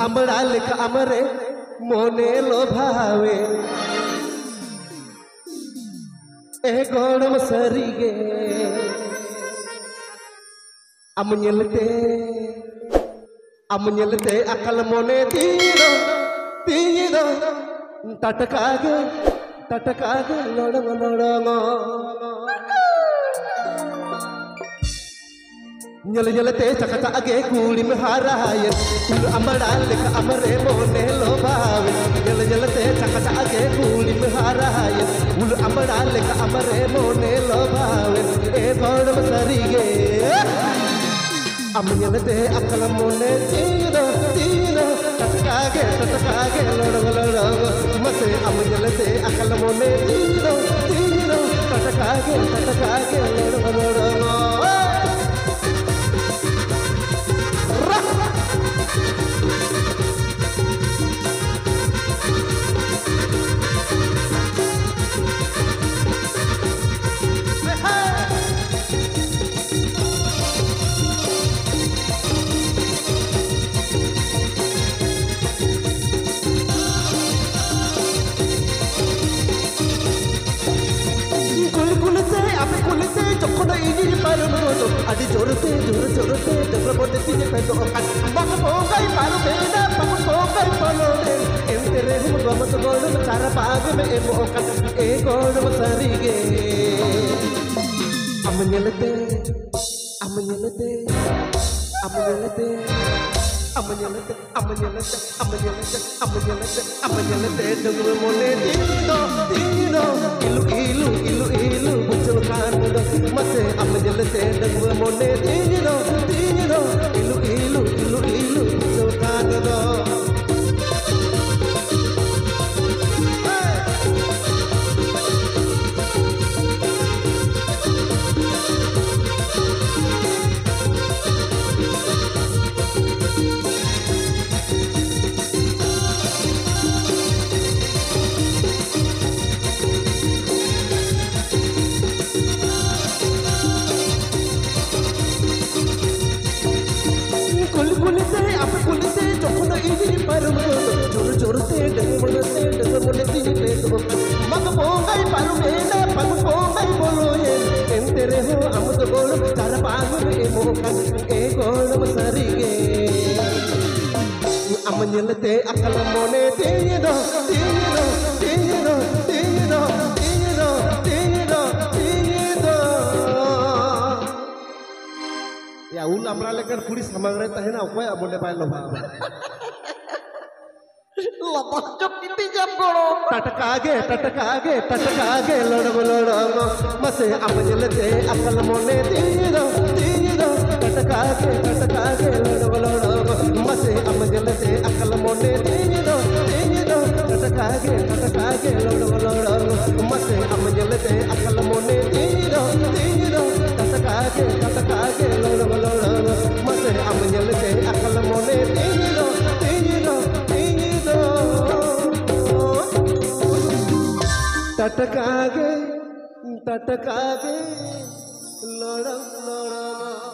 आंबड़ा लेखा अमरे मोने लोभावे ए गोड़म सरीगे अमुन्यलते अकल मोने तीरो तटकागे लोड़ंग ñëlते चकचा आगे कूड़ी में हाराय तुल अमड़ा लेखा अमरे मोने लोभावे ñëlते चकचा आगे कूड़ी में हाराय तुल अमड़ा लेखा अमरे मोने लोभावे ए गोड़म सरीगे अमुन्यलते अकल मोने तीरो तटकागे लोड़ंग मसे अमुन्यलते अकल मोने तीरो तटकागे लोड़ंग Adi jorte debra bote tine pedo okan bang pongai paru beda bang pongai polode entere hum gamat godum cara paag me emo okan e godum sarige amnyelete dengul mone tino ilu bucul kanudo mase amnyelete dengul mone tino ilu bucul kanudo kulite jokona ini parum jorte dengmone tini pedo mag pongai parum ena pag pongai boloye entere ho amud golum cara paag me emo kan e golum sarige amnyelate akal mone tino ya ul amra lekan kuri samangre tahena okoy abonde pai loba lapok jok iti jam golo tatkage lodong mase amnyelate akal mone tino tatkage lodong mase amnyelate akal mone tino tatkage lodong mase amnyelate akal mone tino tatkage lodong mase amnyelate akal mone tino tatkage loड़ंग